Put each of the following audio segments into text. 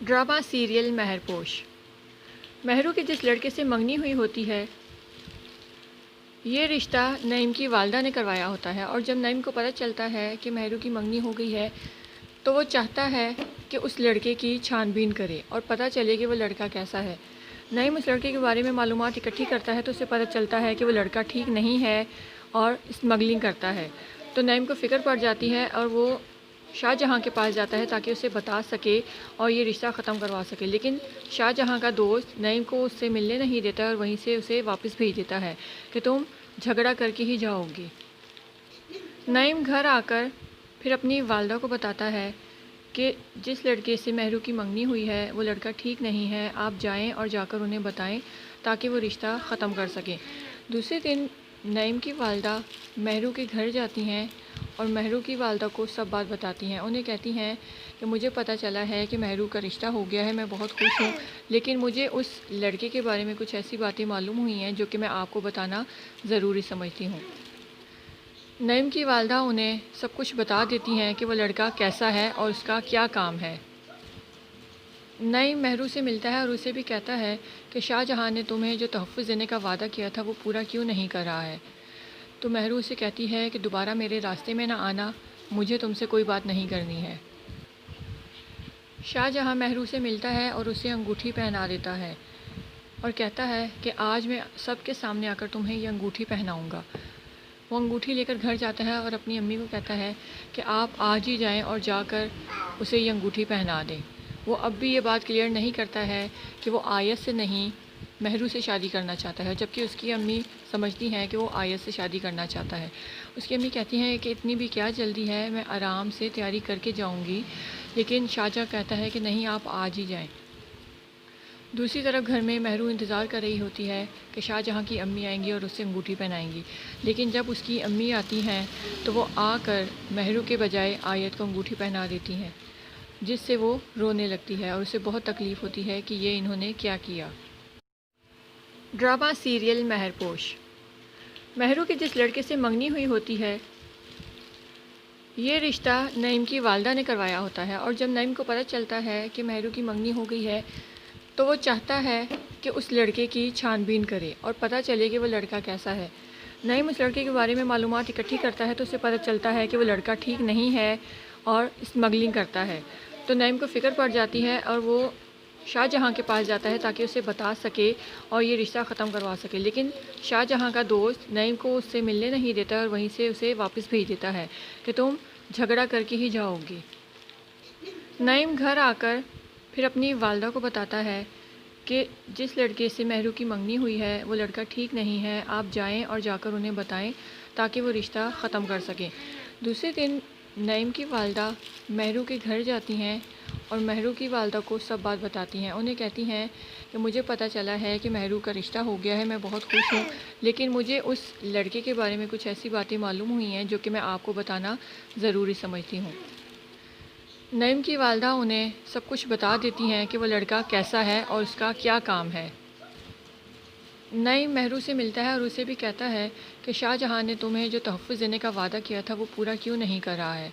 Drama serial مہرپوش۔ Mehru کی جس لڑکے سے منگنی ہوئی ہوتی ہے، یہ رشتہ نعیم کی والدہ نے کروایا ہوتا ہے، اور جب نعیم کو پتہ چلتا ہے کہ مہرو کی منگنی ہو گئی ہے تو وہ چاہتا ہے کہ اس لڑکے کی چھان بین کرے اور پتہ چلے کہ وہ لڑکا کیسا ہے۔ نعیم اس لڑکے کے بارے میں معلومات اکٹھی کرتا ہے تو اسے پتہ چلتا ہے کہ وہ لڑکا ٹھیک نہیں ہے اور اسمگلنگ کرتا ہے، تو نعیم کو فکر پڑ جاتی ہے اور وہ شاہ جہاں کے پاس جاتا ہے تاکہ اسے بتا سکے اور یہ رشتہ ختم کروا سکے، لیکن شاہ جہاں کا دوست نعیم کو اس سے ملنے نہیں دیتا اور وہیں سے اسے واپس بھیج دیتا ہے کہ تم جھگڑا کر کے ہی جاؤ گی۔ نعیم گھر آ کر پھر اپنی والدہ کو بتاتا ہے کہ جس لڑکے سے مہرو کی منگنی ہوئی ہے وہ لڑکا ٹھیک نہیں ہے، آپ جائیں اور جا کر انہیں بتائیں تاکہ وہ رشتہ ختم کر سکیں۔ دوسرے دن نعیم کی والدہ مہرو کے گھر جاتی ہیں اور مہرو کی والدہ کو سب بات بتاتی ہیں۔ انہیں کہتی ہیں کہ مجھے پتہ چلا ہے کہ مہرو کا رشتہ ہو گیا ہے، میں بہت خوش ہوں، لیکن مجھے اس لڑکے کے بارے میں کچھ ایسی باتیں معلوم ہوئی ہیں جو کہ میں آپ کو بتانا ضروری سمجھتی ہوں۔ نعیم کی والدہ انہیں سب کچھ بتا دیتی ہیں کہ وہ لڑکا کیسا ہے اور اس کا کیا کام ہے۔ نعیم مہرو سے ملتا ہے اور اسے بھی کہتا ہے کہ شاہ جہاں نے تمہیں جو تحفظ دینے کا وعدہ کیا تھا وہ پورا کیوں نہیں کر رہا ہے، تو مہرو اسے کہتی ہے کہ دوبارہ میرے راستے میں نہ آنا، مجھے تم سے کوئی بات نہیں کرنی ہے۔ شاہ جہاں مہرو سے ملتا ہے اور اسے انگوٹھی پہنا دیتا ہے اور کہتا ہے کہ آج میں سب کے سامنے آ کر تمہیں یہ انگوٹھی پہناؤں گا۔ وہ انگوٹھی لے کر گھر جاتا ہے اور اپنی امی کو کہتا ہے کہ آپ آج ہی جائیں اور جا کر اسے یہ انگوٹھی پہنا دیں۔ وہ اب بھی یہ بات کلیئر نہیں کرتا ہے کہ وہ آیت سے نہیں مہرو سے شادی کرنا چاہتا ہے، جبکہ اس کی امی سمجھتی ہیں کہ وہ آیت سے شادی کرنا چاہتا ہے۔ اس کی امی کہتی ہیں کہ اتنی بھی کیا جلدی ہے، میں آرام سے تیاری کر کے جاؤں گی، لیکن شاہجہاں کہتا ہے کہ نہیں، آپ آج ہی جائیں۔ دوسری طرف گھر میں مہرو انتظار کر رہی ہوتی ہے کہ شاہ جہاں کی امی آئیں گی اور اسے انگوٹھی پہنائیں گی، لیکن جب اس کی امی آتی ہیں تو وہ آ کر مہرو کے بجائے آیت کو انگوٹھی پہنا دیتی ہیں، جس سے وہ رونے لگتی ہے اور اسے بہت تکلیف ہوتی ہے کہ یہ انہوں نے کیا کیا۔ Drama serial مہرپوش۔ مہرو کی جس لڑکے سے منگنی ہوئی ہوتی ہے، یہ رشتہ نعیم کی والدہ نے کروایا ہوتا ہے، اور جب نعیم کو پتہ چلتا ہے کہ مہرو کی منگنی ہو گئی ہے تو وہ چاہتا ہے کہ اس لڑکے کی چھان بین کرے اور پتہ چلے کہ وہ لڑکا کیسا ہے۔ نعیم اس لڑکے کے بارے میں معلومات اکٹھی کرتا ہے تو اسے پتہ چلتا ہے کہ وہ لڑکا ٹھیک نہیں ہے اور اسمگلنگ کرتا ہے، تو نعیم کو فکر پڑ جاتی ہے اور وہ شاہ جہاں کے پاس جاتا ہے تاکہ اسے بتا سکے اور یہ رشتہ ختم کروا سکے، لیکن شاہ جہاں کا دوست نعیم کو اس سے ملنے نہیں دیتا اور وہیں سے اسے واپس بھیج دیتا ہے کہ تم جھگڑا کر کے ہی جاؤ گی۔ نعیم گھر آ کر پھر اپنی والدہ کو بتاتا ہے کہ جس لڑکے سے مہرو کی منگنی ہوئی ہے وہ لڑکا ٹھیک نہیں ہے، آپ جائیں اور جا کر انہیں بتائیں تاکہ وہ رشتہ ختم کر سکیں۔ دوسرے دن نعیم کی والدہ مہرو کے گھر جاتی ہیں اور مہرو کی والدہ کو سب بات بتاتی ہیں۔ انہیں کہتی ہیں کہ مجھے پتہ چلا ہے کہ مہرو کا رشتہ ہو گیا ہے، میں بہت خوش ہوں، لیکن مجھے اس لڑکے کے بارے میں کچھ ایسی باتیں معلوم ہوئی ہیں جو کہ میں آپ کو بتانا ضروری سمجھتی ہوں۔ نعیم کی والدہ انہیں سب کچھ بتا دیتی ہیں کہ وہ لڑکا کیسا ہے اور اس کا کیا کام ہے۔ نعیم مہرو سے ملتا ہے اور اسے بھی کہتا ہے کہ شاہ جہاں نے تمہیں جو تحفظ دینے کا وعدہ کیا تھا وہ پورا کیوں نہیں کر رہا ہے،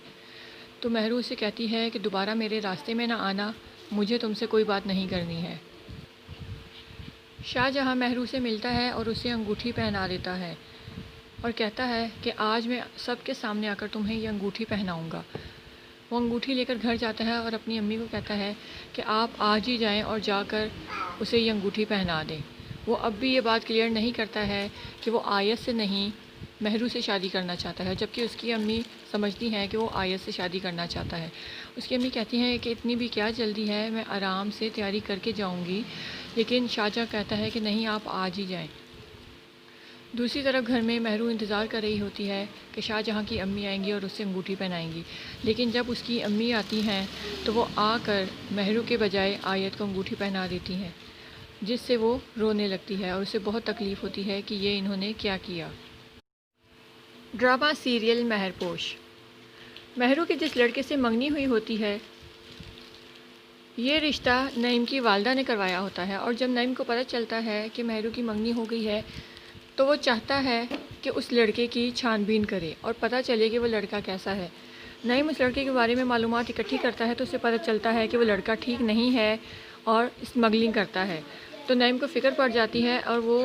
تو مہرو اسے کہتی ہے کہ دوبارہ میرے راستے میں نہ آنا، مجھے تم سے کوئی بات نہیں کرنی ہے۔ شاہ جہاں مہرو سے ملتا ہے اور اسے انگوٹھی پہنا دیتا ہے اور کہتا ہے کہ آج میں سب کے سامنے آ کر تمہیں یہ انگوٹھی پہناؤں گا۔ وہ انگوٹھی لے کر گھر جاتا ہے اور اپنی امی کو کہتا ہے کہ آپ آج ہی جائیں اور جا کر اسے یہ انگوٹھی پہنا دیں۔ وہ اب بھی یہ بات کلیئر نہیں کرتا ہے کہ وہ آیت سے نہیں مہرو سے شادی کرنا چاہتا ہے، جبکہ اس کی امی سمجھتی ہیں کہ وہ آیت سے شادی کرنا چاہتا ہے۔ اس کی امی کہتی ہیں کہ اتنی بھی کیا جلدی ہے، میں آرام سے تیاری کر کے جاؤں گی، لیکن شاہجہاں کہتا ہے کہ نہیں، آپ آج ہی جائیں۔ دوسری طرف گھر میں مہرو انتظار کر رہی ہوتی ہے کہ شاہ جہاں کی امی آئیں گی اور اسے انگوٹھی پہنائیں گی، لیکن جب اس کی امی آتی ہیں تو وہ آ کر مہرو کے بجائے آیت کو انگوٹھی پہنا دیتی ہیں، جس سے وہ رونے لگتی ہے اور اسے بہت تکلیف ہوتی ہے کہ یہ انہوں نے کیا کیا۔ Drama serial مہرپوش۔ مہرو کی جس لڑکے سے منگنی ہوئی ہوتی ہے، یہ رشتہ نعیم کی والدہ نے کروایا ہوتا ہے، اور جب نعیم کو پتہ چلتا ہے کہ مہرو کی منگنی ہو گئی ہے تو وہ چاہتا ہے کہ اس لڑکے کی چھان بین کرے اور پتہ چلے کہ وہ لڑکا کیسا ہے۔ نعیم اس لڑکے کے بارے میں معلومات اکٹھی کرتا ہے تو اسے پتہ چلتا ہے کہ وہ لڑکا ٹھیک نہیں ہے اور اسمگلنگ کرتا ہے۔ تو نعیم کو فکر پڑ جاتی ہے اور وہ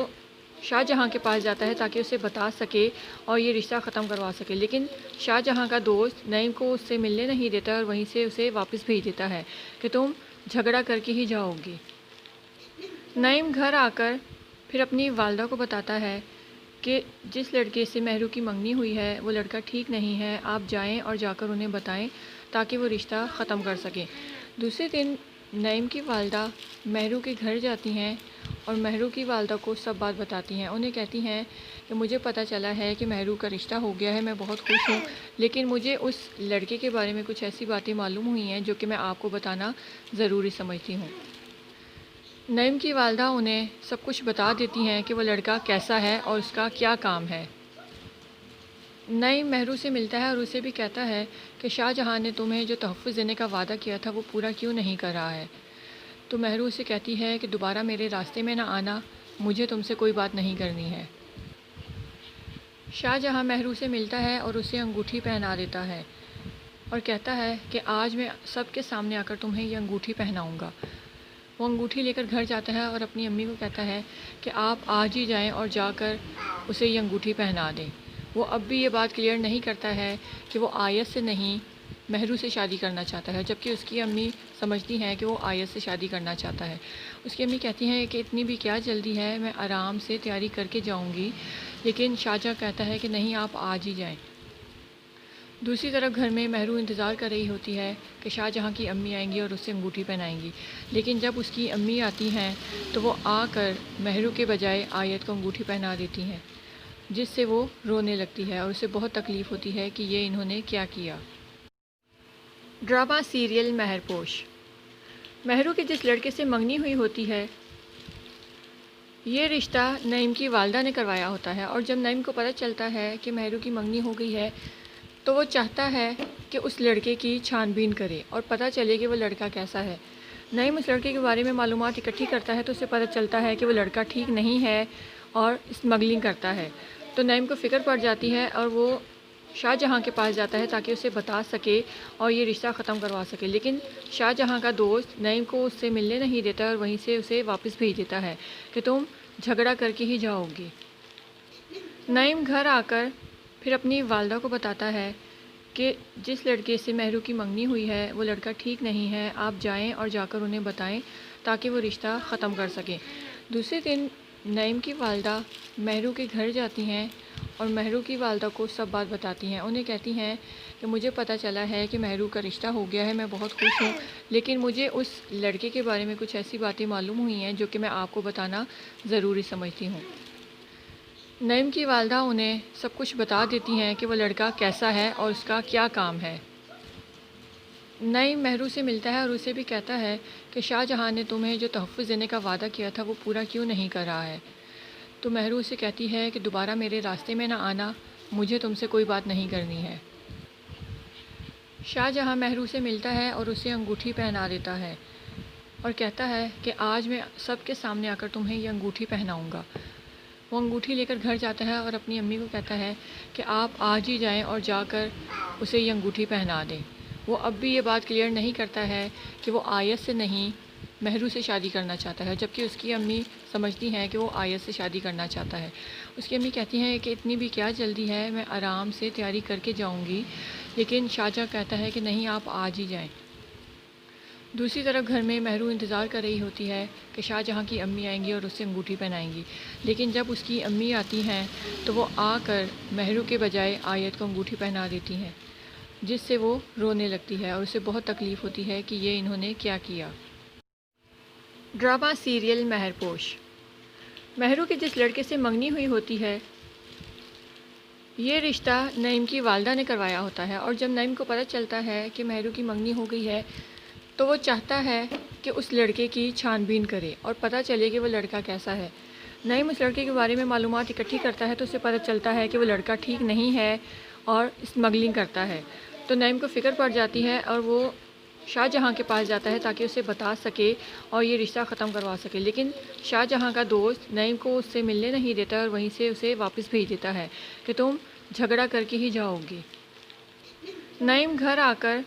شاہ جہاں کے پاس جاتا ہے تاکہ اسے بتا سکے اور یہ رشتہ ختم کروا سکے، لیکن شاہ جہاں کا دوست نعیم کو اس سے ملنے نہیں دیتا اور وہیں سے اسے واپس بھیج دیتا ہے کہ تم جھگڑا کر کے ہی جاؤ گی۔ نعیم گھر آ کر پھر اپنی والدہ کو بتاتا ہے کہ جس لڑکے سے مہرو کی منگنی ہوئی ہے وہ لڑکا ٹھیک نہیں ہے، آپ جائیں اور جا کر انہیں بتائیں تاکہ وہ رشتہ ختم کر سکیں۔ دوسرے دن نعیم کی والدہ مہرو کے گھر جاتی ہیں اور مہرو کی والدہ کو سب بات بتاتی ہیں۔ انہیں کہتی ہیں کہ مجھے پتہ چلا ہے کہ مہرو کا رشتہ ہو گیا ہے، میں بہت خوش ہوں، لیکن مجھے اس لڑکے کے بارے میں کچھ ایسی باتیں معلوم ہوئی ہیں جو کہ میں آپ کو بتانا ضروری سمجھتی ہوں۔ نعیم کی والدہ انہیں سب کچھ بتا دیتی ہیں کہ وہ لڑکا کیسا ہے اور اس کا کیا کام ہے۔ نعیم مہرو سے ملتا ہے اور اسے بھی کہتا ہے کہ شاہ جہاں نے تمہیں جو تحفظ دینے کا وعدہ کیا تھا وہ پورا کیوں نہیں کر رہا ہے۔ تو مہرو اسے کہتی ہے کہ دوبارہ میرے راستے میں نہ آنا، مجھے تم سے کوئی بات نہیں کرنی ہے۔ شاہ جہاں مہرو سے ملتا ہے اور اسے انگوٹھی پہنا دیتا ہے اور کہتا ہے کہ آج میں سب کے سامنے آ کر تمہیں یہ انگوٹھی پہناؤں گا۔ وہ انگوٹھی لے کر گھر جاتا ہے اور اپنی امی کو کہتا ہے کہ آپ آج ہی جائیں اور جا کر اسے یہ انگوٹھی پہنا دیں۔ وہ اب بھی یہ بات کلیئر نہیں کرتا ہے کہ وہ آیت سے نہیں مہرو سے شادی کرنا چاہتا ہے، جبکہ اس کی امی سمجھتی ہیں کہ وہ آیت سے شادی کرنا چاہتا ہے۔ اس کی امی کہتی ہیں کہ اتنی بھی کیا جلدی ہے، میں آرام سے تیاری کر کے جاؤں گی، لیکن شاہجہاں کہتا ہے کہ نہیں، آپ آج ہی جائیں۔ دوسری طرف گھر میں مہرو انتظار کر رہی ہوتی ہے کہ شاہ جہاں کی امی آئیں گی اور اسے انگوٹھی پہنائیں گی، لیکن جب اس کی امی آتی ہیں تو وہ آ کر مہرو کے بجائے آیت کو انگوٹھی پہنا دیتی ہیں، جس سے وہ رونے لگتی ہے اور اسے بہت تکلیف ہوتی ہے کہ یہ انہوں نے کیا کیا۔ Drama serial مہرپوش۔ مہرو کے جس لڑکے سے منگنی ہوئی ہوتی ہے یہ رشتہ نعیم کی والدہ نے کروایا ہوتا ہے، اور جب نعیم کو پتہ چلتا ہے کہ مہرو کی منگنی ہو گئی ہے تو وہ چاہتا ہے کہ اس لڑکے کی چھان بین کرے اور پتہ چلے کہ وہ لڑکا کیسا ہے۔ نعیم اس لڑکے کے بارے میں معلومات اکٹھی کرتا ہے تو اسے پتہ چلتا ہے کہ وہ لڑکا ٹھیک نہیں ہے اور اسمگلنگ کرتا ہے۔ تو نعیم کو فکر پڑ جاتی ہے اور وہ شاہ جہاں کے پاس جاتا ہے تاکہ اسے بتا سکے اور یہ رشتہ ختم کروا سکے، لیکن شاہ جہاں کا دوست نعیم کو اس سے ملنے نہیں دیتا اور وہیں سے اسے واپس بھیج دیتا ہے کہ تم جھگڑا کر کے ہی جاؤ گی۔ نعیم گھر آ کر پھر اپنی والدہ کو بتاتا ہے کہ جس لڑکے سے مہرو کی منگنی ہوئی ہے وہ لڑکا ٹھیک نہیں ہے، آپ جائیں اور جا کر انہیں بتائیں تاکہ وہ رشتہ ختم کر سکیں۔ دوسرے دن نعیم کی والدہ مہرو کے گھر جاتی ہیں اور مہرو کی والدہ کو سب بات بتاتی ہیں۔ انہیں کہتی ہیں کہ مجھے پتہ چلا ہے کہ مہرو کا رشتہ ہو گیا ہے، میں بہت خوش ہوں، لیکن مجھے اس لڑکے کے بارے میں کچھ ایسی باتیں معلوم ہوئی ہیں جو کہ میں آپ کو بتانا ضروری سمجھتی ہوں۔ نعیم کی والدہ انہیں سب کچھ بتا دیتی ہیں کہ وہ لڑکا کیسا ہے اور اس کا کیا کام ہے۔ نعیم مہرو سے ملتا ہے اور اسے بھی کہتا ہے کہ شاہ جہاں نے تمہیں جو تحفظ دینے کا وعدہ کیا تھا وہ پورا کیوں نہیں کر رہا ہے۔ تو مہرو اسے کہتی ہے کہ دوبارہ میرے راستے میں نہ آنا، مجھے تم سے کوئی بات نہیں کرنی ہے۔ شاہ جہاں مہرو سے ملتا ہے اور اسے انگوٹھی پہنا دیتا ہے اور کہتا ہے کہ آج میں سب کے سامنے آ کر تمہیں یہ انگوٹھی پہناؤں گا۔ وہ انگوٹھی لے کر گھر جاتا ہے اور اپنی امی کو کہتا ہے کہ آپ آج ہی جائیں اور جا کر اسے یہ انگوٹھی پہنا دیں۔ وہ اب بھی یہ بات کلیئر نہیں کرتا ہے کہ وہ آیت سے نہیں مہرو سے شادی کرنا چاہتا ہے، جبکہ اس کی امی سمجھتی ہیں کہ وہ آیت سے شادی کرنا چاہتا ہے۔ اس کی امی کہتی ہیں کہ اتنی بھی کیا جلدی ہے، میں آرام سے تیاری کر کے جاؤں گی، لیکن شاہجہاں کہتا ہے کہ نہیں، آپ آج ہی جائیں۔ دوسری طرف گھر میں مہرو انتظار کر رہی ہوتی ہے کہ شاہ جہاں کی امی آئیں گی اور اسے انگوٹھی پہنائیں گی، لیکن جب اس کی امی آتی ہیں تو وہ آ کر مہرو کے بجائے آیت کو انگوٹھی پہنا دیتی ہیں، جس سے وہ رونے لگتی ہے اور اسے بہت تکلیف ہوتی ہے کہ یہ انہوں نے کیا کیا۔ Drama serial مہرپوش۔ مہرو کے جس لڑکے سے منگنی ہوئی ہوتی ہے یہ رشتہ نعیم کی والدہ نے کروایا ہوتا ہے، اور جب نعیم کو پتہ چلتا ہے کہ مہرو کی منگنی ہو گئی ہے تو وہ چاہتا ہے کہ اس لڑکے کی چھان بین کرے اور پتہ چلے کہ وہ لڑکا کیسا ہے۔ نعیم اس لڑکے کے بارے میں معلومات اکٹھی کرتا ہے تو اسے پتہ چلتا ہے کہ وہ لڑکا ٹھیک نہیں ہے اور اسمگلنگ کرتا ہے۔ تو نعیم کو فکر پڑ جاتی ہے اور وہ شاہ جہاں کے پاس جاتا ہے تاکہ اسے بتا سکے اور یہ رشتہ ختم کروا سکے، لیکن شاہ جہاں کا دوست نعیم کو اس سے ملنے نہیں دیتا اور وہیں سے اسے واپس بھیج دیتا ہے کہ تم جھگڑا کر کے ہی جاؤ گی۔ نعیم گھر آ کر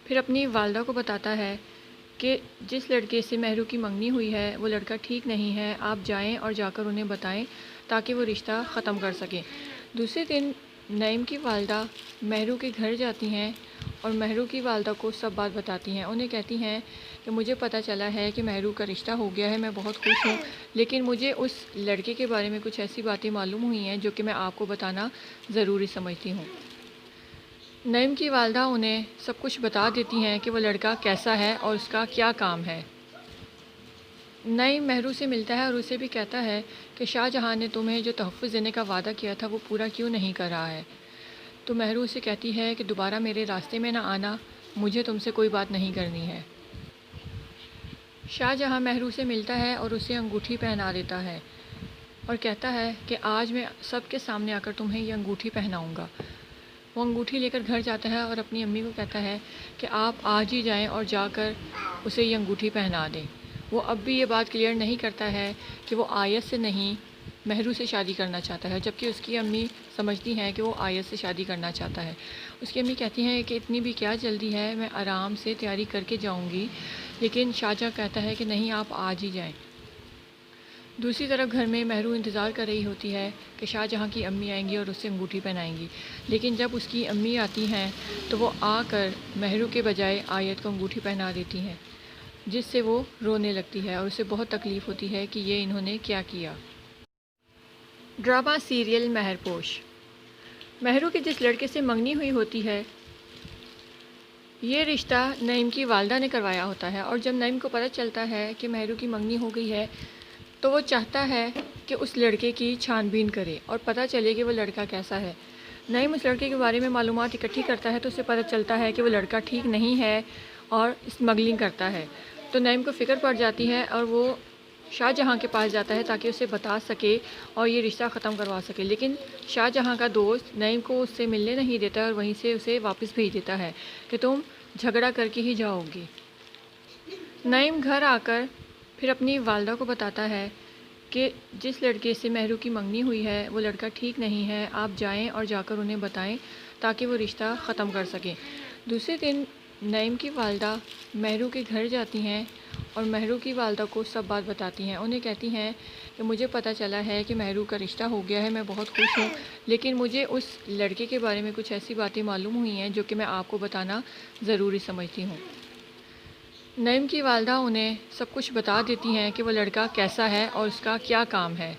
پھر اپنی والدہ کو بتاتا ہے کہ جس لڑکے سے مہرو کی منگنی ہوئی ہے وہ لڑکا ٹھیک نہیں ہے، آپ جائیں اور جا کر انہیں بتائیں تاکہ وہ رشتہ ختم کر سکیں۔ دوسرے دن نعیم کی والدہ مہرو کے گھر جاتی ہیں اور مہرو کی والدہ کو سب بات بتاتی ہیں۔ انہیں کہتی ہیں کہ مجھے پتہ چلا ہے کہ مہرو کا رشتہ ہو گیا ہے، میں بہت خوش ہوں، لیکن مجھے اس لڑکے کے بارے میں کچھ ایسی باتیں معلوم ہوئی ہیں جو کہ میں آپ کو بتانا ضروری سمجھتی ہوں۔ نعیم کی والدہ انہیں سب کچھ بتا دیتی ہیں کہ وہ لڑکا کیسا ہے اور اس کا کیا کام ہے۔ نعیم مہرو سے ملتا ہے اور اسے بھی کہتا ہے کہ شاہ جہاں نے تمہیں جو تحفظ دینے کا وعدہ کیا تھا وہ پورا کیوں نہیں کر رہا ہے۔ تو مہرو اسے کہتی ہے کہ دوبارہ میرے راستے میں نہ آنا، مجھے تم سے کوئی بات نہیں کرنی ہے۔ شاہ جہاں مہرو سے ملتا ہے اور اسے انگوٹھی پہنا دیتا ہے اور کہتا ہے کہ آج میں سب کے سامنے آ کر تمہیں یہ انگوٹھی پہناؤں گا۔ وہ انگوٹھی لے کر گھر جاتا ہے اور اپنی امی کو کہتا ہے کہ آپ آج ہی جائیں اور جا کر اسے یہ انگوٹھی پہنا دیں۔ وہ اب بھی یہ بات کلیئر نہیں کرتا ہے کہ وہ آیت سے نہیں مہرو سے شادی کرنا چاہتا ہے، جبکہ اس کی امی سمجھتی ہیں کہ وہ آیت سے شادی کرنا چاہتا ہے۔ اس کی امی کہتی ہیں کہ اتنی بھی کیا جلدی ہے، میں آرام سے تیاری کر کے جاؤں گی، لیکن شاہجہاں کہتا ہے کہ نہیں، آپ آج ہی جائیں۔ دوسری طرف گھر میں مہرو انتظار کر رہی ہوتی ہے کہ شاہ جہاں کی امی آئیں گی اور اسے انگوٹھی پہنائیں گی، لیکن جب اس کی امی آتی ہیں تو وہ آ کر مہرو کے بجائے آیت کو انگوٹھی پہنا دیتی ہیں، جس سے وہ رونے لگتی ہے اور اسے بہت تکلیف ہوتی ہے کہ یہ انہوں نے کیا کیا۔ Drama serial مہرپوش۔ مہرو کے جس لڑکے سے منگنی ہوئی ہوتی ہے یہ رشتہ نعیم کی والدہ نے کروایا ہوتا ہے، اور جب نعیم کو پتہ چلتا ہے کہ مہرو کی منگنی ہو گئی ہے تو وہ چاہتا ہے کہ اس لڑکے کی چھان بین کرے اور پتہ چلے کہ وہ لڑکا کیسا ہے۔ نعیم اس لڑکے کے بارے میں معلومات اکٹھی کرتا ہے تو اسے پتہ چلتا ہے کہ وہ لڑکا ٹھیک نہیں ہے اور اسمگلنگ کرتا ہے۔ تو نعیم کو فکر پڑ جاتی ہے اور وہ شاہ جہاں کے پاس جاتا ہے تاکہ اسے بتا سکے اور یہ رشتہ ختم کروا سکے، لیکن شاہ جہاں کا دوست نعیم کو اس سے ملنے نہیں دیتا اور وہیں سے اسے واپس بھیج دیتا ہے کہ تم جھگڑا کر کے ہی جاؤ گی۔ نعیم گھر آ کر پھر اپنی والدہ کو بتاتا ہے کہ جس لڑکے سے مہرو کی منگنی ہوئی ہے وہ لڑکا ٹھیک نہیں ہے، آپ جائیں اور جا کر انہیں بتائیں تاکہ وہ رشتہ ختم کر سکیں۔ دوسرے دن نعیم کی والدہ مہرو کے گھر جاتی ہیں اور مہرو کی والدہ کو سب بات بتاتی ہیں۔ انہیں کہتی ہیں کہ مجھے پتہ چلا ہے کہ مہرو کا رشتہ ہو گیا ہے، میں بہت خوش ہوں، لیکن مجھے اس لڑکے کے بارے میں کچھ ایسی باتیں معلوم ہوئی ہیں جو کہ میں آپ کو بتانا ضروری سمجھتی ہوں۔ نعیم کی والدہ انہیں سب کچھ بتا دیتی ہیں کہ وہ لڑکا کیسا ہے اور اس کا کیا کام ہے۔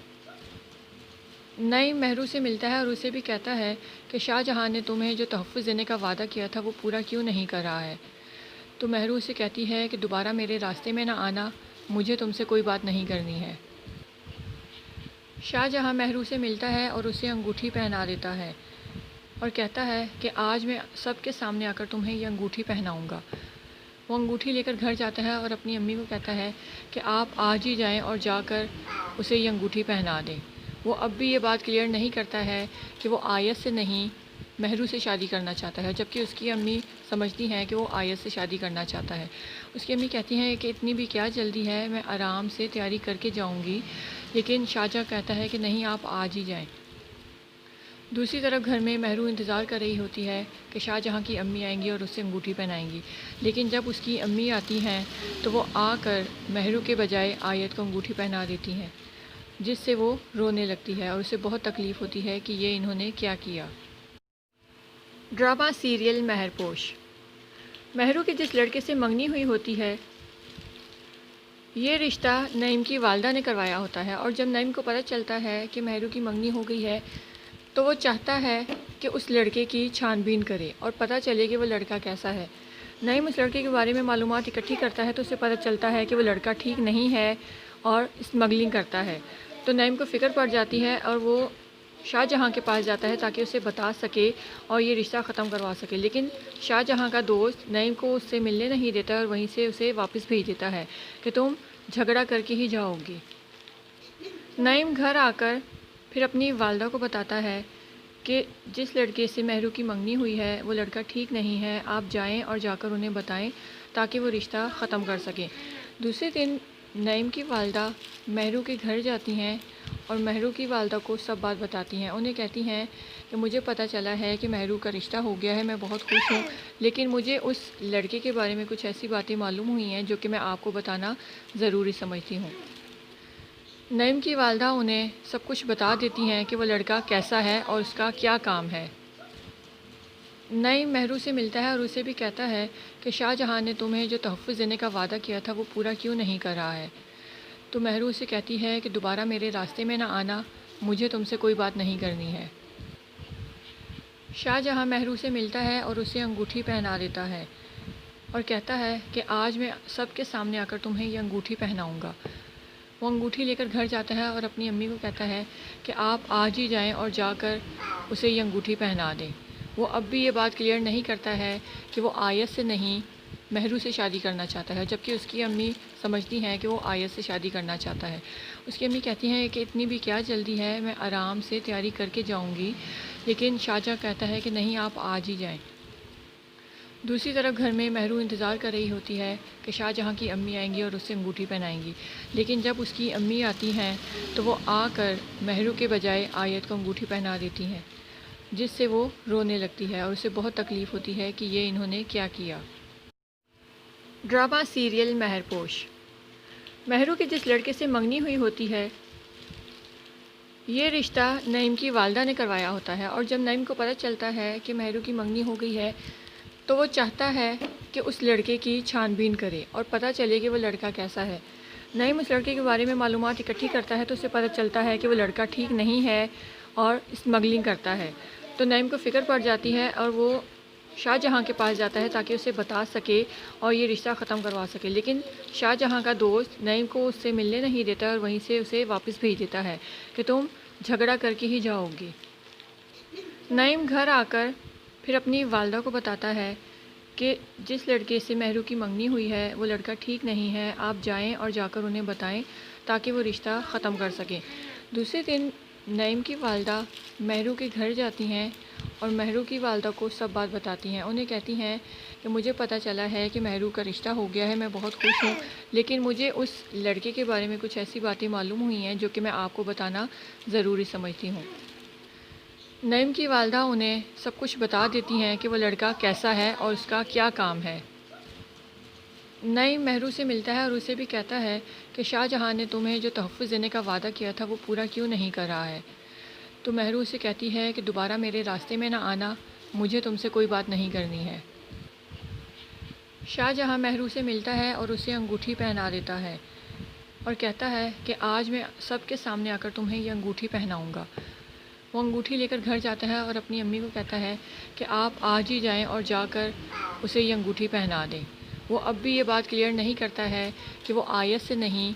نعیم مہرو سے ملتا ہے اور اسے بھی کہتا ہے کہ شاہ جہاں نے تمہیں جو تحفظ دینے کا وعدہ کیا تھا وہ پورا کیوں نہیں کر رہا ہے۔ تو مہرو اسے کہتی ہے کہ دوبارہ میرے راستے میں نہ آنا، مجھے تم سے کوئی بات نہیں کرنی ہے۔ شاہ جہاں مہرو سے ملتا ہے اور اسے انگوٹھی پہنا دیتا ہے اور کہتا ہے کہ آج میں سب کے سامنے آ کر تمہیں یہ انگوٹھی پہناؤں گا۔ وہ انگوٹھی لے کر گھر جاتا ہے اور اپنی امی کو کہتا ہے کہ آپ آج ہی جائیں اور جا کر اسے یہ انگوٹھی پہنا دیں۔ وہ اب بھی یہ بات کلیئر نہیں کرتا ہے کہ وہ آیت سے نہیں مہرو سے شادی کرنا چاہتا ہے، جبکہ اس کی امی سمجھتی ہیں کہ وہ آیت سے شادی کرنا چاہتا ہے۔ اس کی امی کہتی ہیں کہ اتنی بھی کیا جلدی ہے، میں آرام سے تیاری کر کے جاؤں گی، لیکن شاہجہاں کہتا ہے کہ نہیں، آپ آج ہی جائیں۔ دوسری طرف گھر میں مہرو انتظار کر رہی ہوتی ہے کہ شاہ جہاں کی امی آئیں گی اور اسے انگوٹھی پہنائیں گی، لیکن جب اس کی امی آتی ہیں تو وہ آ کر مہرو کے بجائے آیت کو انگوٹھی پہنا دیتی ہیں، جس سے وہ رونے لگتی ہے اور اسے بہت تکلیف ہوتی ہے کہ یہ انہوں نے کیا کیا۔ Drama serial مہرپوش۔ مہرو کے جس لڑکے سے منگنی ہوئی ہوتی ہے یہ رشتہ نعیم کی والدہ نے کروایا ہوتا ہے، اور جب نعیم کو پتہ چلتا ہے کہ مہرو کی منگنی ہو گئی ہے تو وہ چاہتا ہے کہ اس لڑکے کی چھان بین کرے اور پتہ چلے کہ وہ لڑکا کیسا ہے۔ نعیم اس لڑکے کے بارے میں معلومات اکٹھی کرتا ہے تو اسے پتہ چلتا ہے کہ وہ لڑکا ٹھیک نہیں ہے اور اسمگلنگ کرتا ہے۔ تو نعیم کو فکر پڑ جاتی ہے اور وہ شاہ جہاں کے پاس جاتا ہے تاکہ اسے بتا سکے اور یہ رشتہ ختم کروا سکے، لیکن شاہ جہاں کا دوست نعیم کو اس سے ملنے نہیں دیتا اور وہیں سے اسے واپس بھیج دیتا ہے کہ تم جھگڑا کر کے ہی جاؤ گی۔ نعیم گھر آ کر پھر اپنی والدہ کو بتاتا ہے کہ جس لڑکے سے مہرو کی منگنی ہوئی ہے وہ لڑکا ٹھیک نہیں ہے، آپ جائیں اور جا کر انہیں بتائیں تاکہ وہ رشتہ ختم کر سکیں۔ دوسرے دن نعیم کی والدہ مہرو کے گھر جاتی ہیں اور مہرو کی والدہ کو سب بات بتاتی ہیں۔ انہیں کہتی ہیں کہ مجھے پتہ چلا ہے کہ مہرو کا رشتہ ہو گیا ہے، میں بہت خوش ہوں، لیکن مجھے اس لڑکے کے بارے میں کچھ ایسی باتیں معلوم ہوئی ہیں جو کہ میں آپ کو بتانا ضروری سمجھتی ہوں۔ نعیم کی والدہ انہیں سب کچھ بتا دیتی ہیں کہ وہ لڑکا کیسا ہے اور اس کا کیا کام ہے۔ نعیم مہرو سے ملتا ہے اور اسے بھی کہتا ہے کہ شاہ جہاں نے تمہیں جو تحفظ دینے کا وعدہ کیا تھا وہ پورا کیوں نہیں کر رہا ہے۔ تو مہرو اسے کہتی ہے کہ دوبارہ میرے راستے میں نہ آنا، مجھے تم سے کوئی بات نہیں کرنی ہے۔ شاہ جہاں مہرو سے ملتا ہے اور اسے انگوٹھی پہنا دیتا ہے اور کہتا ہے کہ آج میں سب کے سامنے آ کر تمہیں یہ انگوٹھی پہناؤں گا۔ وہ انگوٹھی لے کر گھر جاتا ہے اور اپنی امی کو کہتا ہے کہ آپ آج ہی جائیں اور جا کر اسے یہ انگوٹھی پہنا دیں۔ وہ اب بھی یہ بات کلیئر نہیں کرتا ہے کہ وہ آیت سے نہیں مہرو سے شادی کرنا چاہتا ہے، جبکہ اس کی امی سمجھتی ہیں کہ وہ آیت سے شادی کرنا چاہتا ہے۔ اس کی امی کہتی ہیں کہ اتنی بھی کیا جلدی ہے، میں آرام سے تیاری کر کے جاؤں گی، لیکن شاہجہاں کہتا ہے کہ نہیں، آپ آج ہی جائیں۔ دوسری طرف گھر میں مہرو انتظار کر رہی ہوتی ہے کہ شاہ جہاں کی امی آئیں گی اور اسے انگوٹھی پہنائیں گی، لیکن جب اس کی امی آتی ہیں تو وہ آ کر مہرو کے بجائے آیت کو انگوٹھی پہنا دیتی ہیں، جس سے وہ رونے لگتی ہے اور اسے بہت تکلیف ہوتی ہے کہ یہ انہوں نے کیا کیا۔ Drama serial مہرپوش۔ مہرو کے جس لڑکے سے منگنی ہوئی ہوتی ہے، یہ رشتہ نعیم کی والدہ نے کروایا ہوتا ہے، اور جب نعیم کو پتہ چلتا ہے کہ مہرو کی منگنی ہو گئی ہے تو وہ چاہتا ہے کہ اس لڑکے کی چھان بین کرے اور پتہ چلے کہ وہ لڑکا کیسا ہے۔ نعیم اس لڑکے کے بارے میں معلومات اکٹھی کرتا ہے تو اسے پتہ چلتا ہے کہ وہ لڑکا ٹھیک نہیں ہے اور اسمگلنگ کرتا ہے۔ تو نعیم کو فکر پڑ جاتی ہے اور وہ شاہ جہاں کے پاس جاتا ہے تاکہ اسے بتا سکے اور یہ رشتہ ختم کروا سکے، لیکن شاہ جہاں کا دوست نعیم کو اس سے ملنے نہیں دیتا اور وہیں سے اسے واپس بھیج دیتا ہے کہ تم جھگڑا کر کے ہی جاؤ گی۔ نعیم گھر آ کر پھر اپنی والدہ کو بتاتا ہے کہ جس لڑکے سے مہرو کی منگنی ہوئی ہے وہ لڑکا ٹھیک نہیں ہے، آپ جائیں اور جا کر انہیں بتائیں تاکہ وہ رشتہ ختم کر سکیں۔ دوسرے دن نعیم کی والدہ مہرو کے گھر جاتی ہیں اور مہرو کی والدہ کو سب بات بتاتی ہیں۔ انہیں کہتی ہیں کہ مجھے پتہ چلا ہے کہ مہرو کا رشتہ ہو گیا ہے، میں بہت خوش ہوں، لیکن مجھے اس لڑکے کے بارے میں کچھ ایسی باتیں معلوم ہوئی ہیں جو کہ میں آپ کو بتانا ضروری سمجھتی ہوں۔ نعیم کی والدہ انہیں سب کچھ بتا دیتی ہیں کہ وہ لڑکا کیسا ہے اور اس کا کیا کام ہے۔ نعیم مہرو سے ملتا ہے اور اسے بھی کہتا ہے کہ شاہ جہاں نے تمہیں جو تحفظ دینے کا وعدہ کیا تھا وہ پورا کیوں نہیں کر رہا ہے۔ تو مہرو اسے کہتی ہے کہ دوبارہ میرے راستے میں نہ آنا، مجھے تم سے کوئی بات نہیں کرنی ہے۔ شاہ جہاں مہرو سے ملتا ہے اور اسے انگوٹھی پہنا دیتا ہے اور کہتا ہے کہ آج میں سب کے سامنے آ کر تمہیں یہ انگوٹھی پہناؤں گا۔ وہ انگوٹھی لے کر گھر جاتا ہے اور اپنی امی کو کہتا ہے کہ آپ آج ہی جائیں اور جا کر اسے یہ انگوٹھی پہنا دیں۔ وہ اب بھی یہ بات کلیئر نہیں کرتا ہے کہ وہ آیت سے نہیں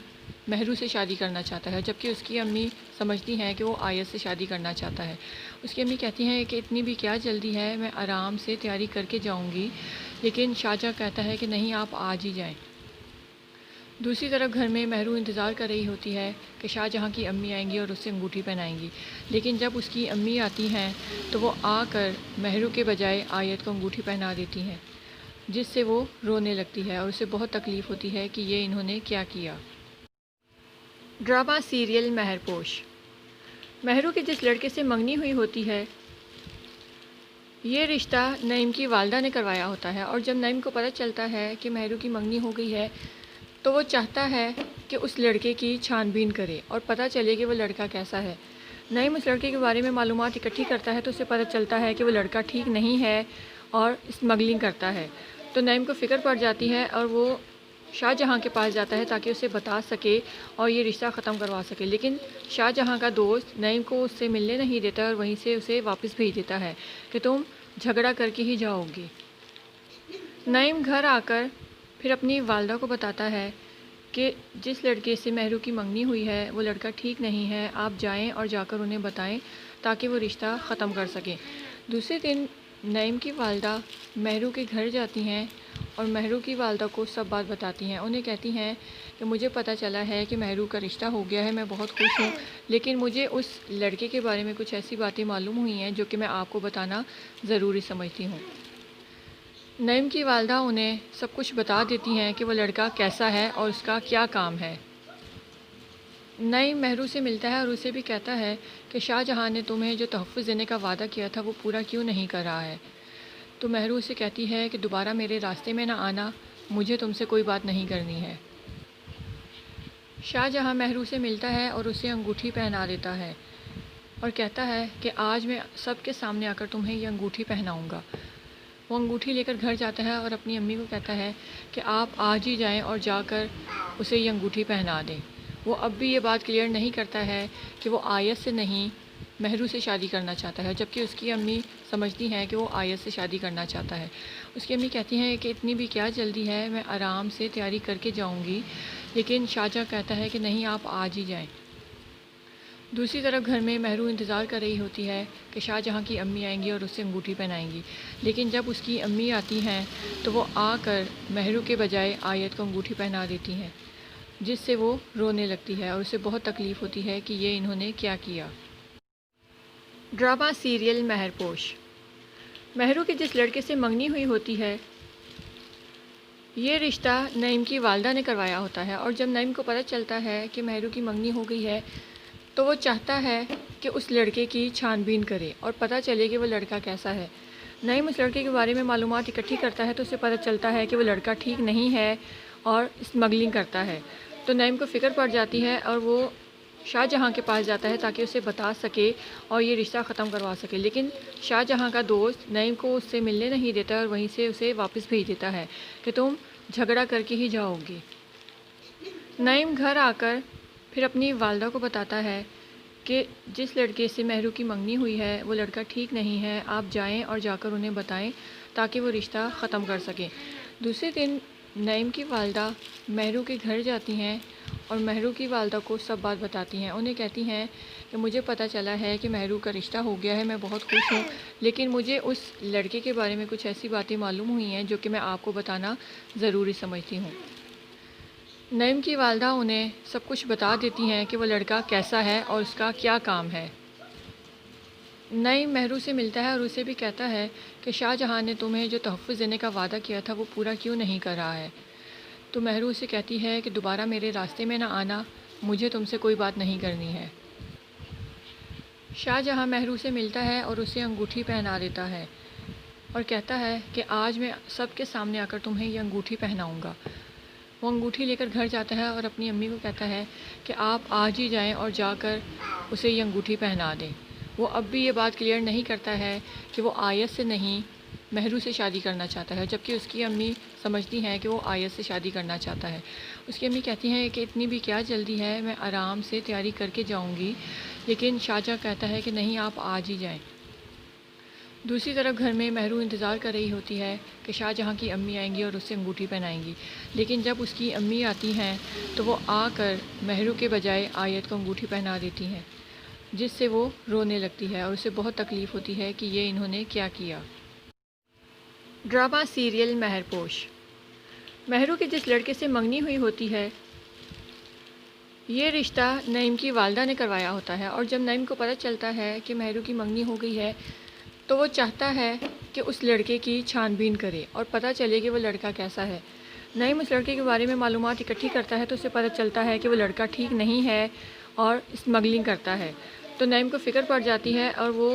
مہرو سے شادی کرنا چاہتا ہے، جبکہ اس کی امی سمجھتی ہیں کہ وہ آیت سے شادی کرنا چاہتا ہے۔ اس کی امی کہتی ہیں کہ اتنی بھی کیا جلدی ہے، میں آرام سے تیاری کر کے جاؤں گی، لیکن شاہجہاں کہتا ہے کہ نہیں، آپ آج ہی جائیں۔ دوسری طرف گھر میں مہرو انتظار کر رہی ہوتی ہے کہ شاہ جہاں کی امی آئیں گی اور اسے انگوٹھی پہنائیں گی، لیکن جب اس کی امی آتی ہیں تو وہ آ کر مہرو کے بجائے آیت کو انگوٹھی پہنا دیتی ہیں، جس سے وہ رونے لگتی ہے اور اسے بہت تکلیف ہوتی ہے کہ یہ انہوں نے کیا کیا۔ Drama serial مہرپوش۔ مہرو کے جس لڑکے سے منگنی ہوئی ہوتی ہے، یہ رشتہ نعیم کی والدہ نے کروایا ہوتا ہے، اور جب نعیم کو پتہ چلتا ہے کہ مہرو کی منگنی ہو گئی ہے تو وہ چاہتا ہے کہ اس لڑکے کی چھان بین کرے اور پتہ چلے کہ وہ لڑکا کیسا ہے۔ نعیم اس لڑکے کے بارے میں معلومات اکٹھی کرتا ہے تو اسے پتہ چلتا ہے کہ وہ لڑکا ٹھیک نہیں ہے اور اسمگلنگ کرتا ہے۔ تو نعیم کو فکر پڑ جاتی ہے اور وہ شاہ جہاں کے پاس جاتا ہے تاکہ اسے بتا سکے اور یہ رشتہ ختم کروا سکے، لیکن شاہ جہاں کا دوست نعیم کو اس سے ملنے نہیں دیتا اور وہیں سے اسے واپس بھیج دیتا ہے کہ تم جھگڑا کر کے ہی جاؤ گی۔ نعیم گھر آ کر پھر اپنی والدہ کو بتاتا ہے کہ جس لڑکے سے مہرو کی منگنی ہوئی ہے وہ لڑکا ٹھیک نہیں ہے، آپ جائیں اور جا کر انہیں بتائیں تاکہ وہ رشتہ ختم کر سکیں۔ دوسرے دن نعیم کی والدہ مہرو کے گھر جاتی ہیں اور مہرو کی والدہ کو سب بات بتاتی ہیں۔ انہیں کہتی ہیں کہ مجھے پتہ چلا ہے کہ مہرو کا رشتہ ہو گیا ہے، میں بہت خوش ہوں، لیکن مجھے اس لڑکے کے بارے میں کچھ ایسی باتیں معلوم ہوئی ہیں جو کہ میں آپ کو بتانا ضروری سمجھتی ہوں۔ نعیم کی والدہ انہیں سب کچھ بتا دیتی ہیں کہ وہ لڑکا کیسا ہے اور اس کا کیا کام ہے۔ نعیم مہرو سے ملتا ہے اور اسے بھی کہتا ہے کہ شاہ جہاں نے تمہیں جو تحفظ دینے کا وعدہ کیا تھا وہ پورا کیوں نہیں کر رہا ہے۔ تو مہرو اسے کہتی ہے کہ دوبارہ میرے راستے میں نہ آنا، مجھے تم سے کوئی بات نہیں کرنی ہے۔ شاہ جہاں مہرو سے ملتا ہے اور اسے انگوٹھی پہنا دیتا ہے اور کہتا ہے کہ آج میں سب کے سامنے آ کر تمہیں یہ انگوٹھی پہناؤں گا۔ وہ انگوٹھی لے کر گھر جاتا ہے اور اپنی امی کو کہتا ہے کہ آپ آج ہی جائیں اور جا کر اسے یہ انگوٹھی پہنا دیں۔ وہ اب بھی یہ بات کلیئر نہیں کرتا ہے کہ وہ آیت سے نہیں مہرو سے شادی کرنا چاہتا ہے، جبکہ اس کی امی سمجھتی ہیں کہ وہ آیت سے شادی کرنا چاہتا ہے۔ اس کی امی کہتی ہیں کہ اتنی بھی کیا جلدی ہے، میں آرام سے تیاری کر کے جاؤں گی، لیکن شاہجہاں کہتا ہے کہ نہیں، آپ آج ہی جائیں۔ دوسری طرف گھر میں مہرو انتظار کر رہی ہوتی ہے کہ شاہ جہاں کی امی آئیں گی اور اسے انگوٹھی پہنائیں گی، لیکن جب اس کی امی آتی ہیں تو وہ آ کر مہرو کے بجائے آیت کو انگوٹھی پہنا دیتی ہیں، جس سے وہ رونے لگتی ہے اور اسے بہت تکلیف ہوتی ہے کہ یہ انہوں نے کیا کیا۔ Drama serial مہرپوش۔ مہرو کے جس لڑکے سے منگنی ہوئی ہوتی ہے، یہ رشتہ نعیم کی والدہ نے کروایا ہوتا ہے، اور جب نعیم کو پتہ چلتا ہے کہ مہرو کی منگنی ہو گئی ہے تو وہ چاہتا ہے کہ اس لڑکے کی چھان بین کرے اور پتہ چلے کہ وہ لڑکا کیسا ہے۔ نعیم اس لڑکے کے بارے میں معلومات اکٹھی کرتا ہے تو اسے پتہ چلتا ہے کہ وہ لڑکا ٹھیک نہیں ہے اور اسمگلنگ کرتا ہے۔ تو نعیم کو فکر پڑ جاتی ہے اور وہ شاہ جہاں کے پاس جاتا ہے تاکہ اسے بتا سکے اور یہ رشتہ ختم کروا سکے، لیکن شاہ جہاں کا دوست نعیم کو اس سے ملنے نہیں دیتا اور وہیں سے اسے واپس بھیج دیتا ہے کہ تم جھگڑا کر کے ہی جاؤ گی۔ نعیم گھر آ کر پھر اپنی والدہ کو بتاتا ہے کہ جس لڑکے سے مہرو کی منگنی ہوئی ہے وہ لڑکا ٹھیک نہیں ہے، آپ جائیں اور جا کر انہیں بتائیں تاکہ وہ رشتہ ختم کر سکیں۔ دوسرے دن نعیم کی والدہ مہرو کے گھر جاتی ہیں اور مہرو کی والدہ کو سب بات بتاتی ہیں۔ انہیں کہتی ہیں کہ مجھے پتہ چلا ہے کہ مہرو کا رشتہ ہو گیا ہے، میں بہت خوش ہوں، لیکن مجھے اس لڑکے کے بارے میں کچھ ایسی باتیں معلوم ہوئی ہیں جو کہ میں آپ کو بتانا ضروری سمجھتی ہوں۔ نعیم کی والدہ انہیں سب کچھ بتا دیتی ہیں کہ وہ لڑکا کیسا ہے اور اس کا کیا کام ہے۔ نعیم مہرو سے ملتا ہے اور اسے بھی کہتا ہے کہ شاہ جہاں نے تمہیں جو تحفظ دینے کا وعدہ کیا تھا وہ پورا کیوں نہیں کر رہا ہے۔ تو مہرو اسے کہتی ہے کہ دوبارہ میرے راستے میں نہ آنا، مجھے تم سے کوئی بات نہیں کرنی ہے۔ شاہ جہاں مہرو سے ملتا ہے اور اسے انگوٹھی پہنا دیتا ہے اور کہتا ہے کہ آج میں سب کے سامنے آ کر تمہیں یہ انگوٹھی پہناؤں گا۔ وہ انگوٹھی لے کر گھر جاتا ہے اور اپنی امی کو کہتا ہے کہ آپ آج ہی جائیں اور جا کر اسے یہ انگوٹھی پہنا دیں۔ وہ اب بھی یہ بات کلیئر نہیں کرتا ہے کہ وہ آیت سے نہیں مہرو سے شادی کرنا چاہتا ہے، جبکہ اس کی امی سمجھتی ہیں کہ وہ آیت سے شادی کرنا چاہتا ہے۔ اس کی امی کہتی ہیں کہ اتنی بھی کیا جلدی ہے، میں آرام سے تیاری کر کے جاؤں گی، لیکن شاہجہاں کہتا ہے کہ نہیں، آپ آج ہی جائیں۔ دوسری طرف گھر میں مہرو انتظار کر رہی ہوتی ہے کہ شاہ جہاں کی امی آئیں گی اور اسے انگوٹھی پہنائیں گی، لیکن جب اس کی امی آتی ہیں تو وہ آ کر مہرو کے بجائے آیت کو انگوٹھی پہنا دیتی ہیں، جس سے وہ رونے لگتی ہے اور اسے بہت تکلیف ہوتی ہے کہ یہ انہوں نے کیا کیا۔ Drama serial مہرپوش۔ مہرو کے جس لڑکے سے منگنی ہوئی ہوتی ہے، یہ رشتہ نعیم کی والدہ نے کروایا ہوتا ہے، اور جب نعیم کو پتہ چلتا ہے کہ مہرو کی منگنی ہو گئی ہے تو وہ چاہتا ہے کہ اس لڑکے کی چھان بین کرے اور پتہ چلے کہ وہ لڑکا کیسا ہے۔ نعیم اس لڑکے کے بارے میں معلومات اکٹھی کرتا ہے تو اسے پتہ چلتا ہے کہ وہ لڑکا ٹھیک نہیں ہے اور اسمگلنگ کرتا ہے۔ تو نعیم کو فکر پڑ جاتی ہے اور وہ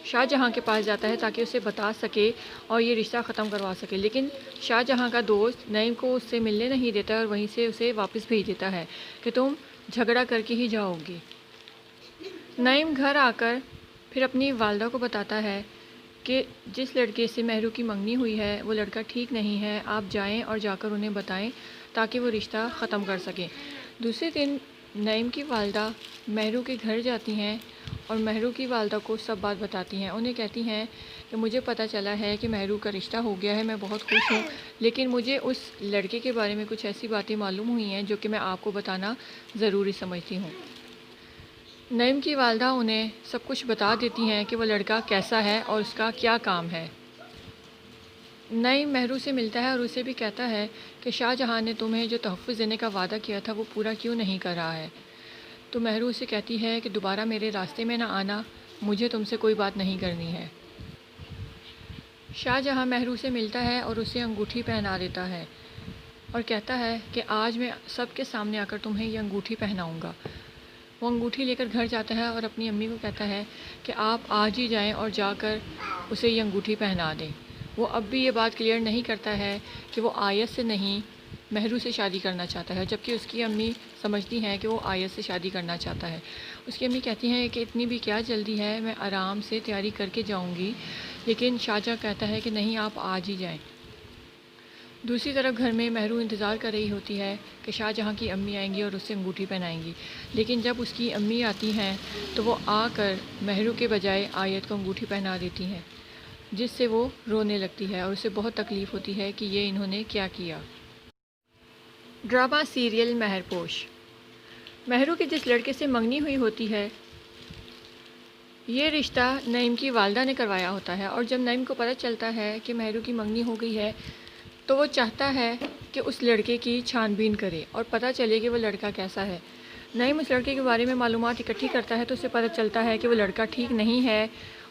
شاہ جہاں کے پاس جاتا ہے تاکہ اسے بتا سکے اور یہ رشتہ ختم کروا سکے، لیکن شاہ جہاں کا دوست نعیم کو اس سے ملنے نہیں دیتا اور وہیں سے اسے واپس بھیج دیتا ہے کہ تم جھگڑا کر کے ہی جاؤ گی۔ نعیم گھر آ کر پھر اپنی والدہ کو بتاتا ہے کہ جس لڑکے سے مہرو کی منگنی ہوئی ہے وہ لڑکا ٹھیک نہیں ہے، آپ جائیں اور جا کر انہیں بتائیں تاکہ وہ رشتہ ختم کر سکیں۔ دوسرے دن نعیم کی والدہ مہرو کے گھر جاتی ہیں اور مہرو کی والدہ کو سب بات بتاتی ہیں۔ انہیں کہتی ہیں کہ مجھے پتہ چلا ہے کہ مہرو کا رشتہ ہو گیا ہے، میں بہت خوش ہوں، لیکن مجھے اس لڑکے کے بارے میں کچھ ایسی باتیں معلوم ہوئی ہیں جو کہ میں آپ کو بتانا ضروری سمجھتی ہوں۔ نعیم کی والدہ انہیں سب کچھ بتا دیتی ہیں کہ وہ لڑکا کیسا ہے اور اس کا کیا کام ہے۔ نعیم مہرو سے ملتا ہے اور اسے بھی کہتا ہے کہ شاہ جہاں نے تمہیں جو تحفظ دینے کا وعدہ کیا تھا وہ پورا کیوں نہیں کر رہا ہے۔ تو مہرو اسے کہتی ہے کہ دوبارہ میرے راستے میں نہ آنا، مجھے تم سے کوئی بات نہیں کرنی ہے۔ شاہ جہاں مہرو سے ملتا ہے اور اسے انگوٹھی پہنا دیتا ہے اور کہتا ہے کہ آج میں سب کے سامنے آ کر تمہیں یہ انگوٹھی پہناؤں گا۔ وہ انگوٹھی لے کر گھر جاتا ہے اور اپنی امی کو کہتا ہے کہ آپ آج ہی جائیں اور جا کر اسے یہ انگوٹھی پہنا دیں۔ وہ اب بھی یہ بات کلیئر نہیں کرتا ہے کہ وہ آیت سے نہیں مہرو سے شادی کرنا چاہتا ہے، جبکہ اس کی امی سمجھتی ہیں کہ وہ آیت سے شادی کرنا چاہتا ہے۔ اس کی امی کہتی ہیں کہ اتنی بھی کیا جلدی ہے، میں آرام سے تیاری کر کے جاؤں گی، لیکن شاہجہاں کہتا ہے کہ نہیں، آپ آج ہی جائیں۔ دوسری طرف گھر میں مہرو انتظار کر رہی ہوتی ہے کہ شاہجہاں کی امی آئیں گی اور اسے انگوٹھی پہنائیں گی، لیکن جب اس کی امی آتی ہیں تو وہ آ کر مہرو کے بجائے آیت کو انگوٹھی پہنا دیتی ہیں، جس سے وہ رونے لگتی ہے اور اسے بہت تکلیف ہوتی ہے کہ یہ انہوں نے کیا کیا۔ Drama serial مہرپوش۔ مہرو کے جس لڑکے سے منگنی ہوئی ہوتی ہے، یہ رشتہ نعیم کی والدہ نے کروایا ہوتا ہے، اور جب نعیم کو پتہ چلتا ہے کہ مہرو کی منگنی ہو گئی ہے تو وہ چاہتا ہے کہ اس لڑکے کی چھان بین کرے اور پتہ چلے کہ وہ لڑکا کیسا ہے۔ نعیم اس لڑکے کے بارے میں معلومات اکٹھی کرتا ہے تو اسے پتہ چلتا ہے کہ وہ لڑکا ٹھیک نہیں ہے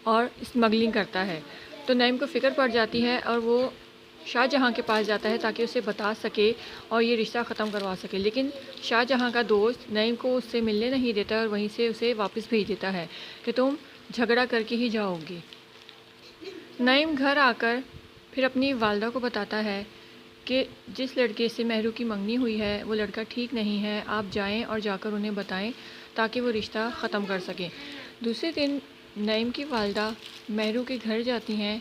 اور اسمگلنگ کرتا ہے، تو نعیم کو فکر پڑ جاتی ہے اور وہ شاہجہاں کے پاس جاتا ہے تاکہ اسے بتا سکے اور یہ رشتہ ختم کروا سکے، لیکن شاہجہاں کا دوست نعیم کو اس سے ملنے نہیں دیتا اور وہیں سے اسے واپس بھیج دیتا ہے کہ تم جھگڑا کر کے ہی جاؤ گی۔ نعیم گھر آ کر پھر اپنی والدہ کو بتاتا ہے کہ جس لڑکے سے مہرو کی منگنی ہوئی ہے وہ لڑکا ٹھیک نہیں ہے، آپ جائیں اور جا کر انہیں بتائیں تاکہ وہ رشتہ ختم کر سکیں۔ دوسرے دن نعیم کی والدہ مہرو کے گھر جاتی ہیں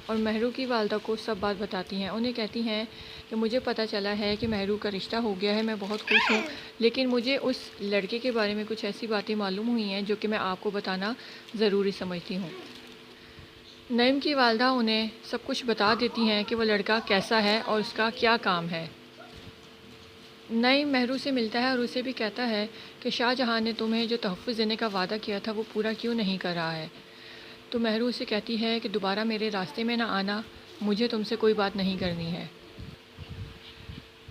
اور مہرو کی والدہ کو سب بات بتاتی ہیں۔ انہیں کہتی ہیں کہ مجھے پتہ چلا ہے کہ مہرو کا رشتہ ہو گیا ہے، میں بہت خوش ہوں، لیکن مجھے اس لڑکے کے بارے میں کچھ ایسی باتیں معلوم ہوئی ہیں جو کہ میں آپ کو بتانا ضروری سمجھتی ہوں۔ نعیم کی والدہ انہیں سب کچھ بتا دیتی ہیں کہ وہ لڑکا کیسا ہے اور اس کا کیا کام ہے۔ نعیم مہرو سے ملتا ہے اور اسے بھی کہتا ہے کہ شاہجہاں نے تمہیں جو تحفظ دینے کا وعدہ کیا تھا وہ پورا کیوں نہیں کر رہا ہے۔ تو مہرو اسے کہتی ہے کہ دوبارہ میرے راستے میں نہ آنا، مجھے تم سے کوئی بات نہیں کرنی ہے۔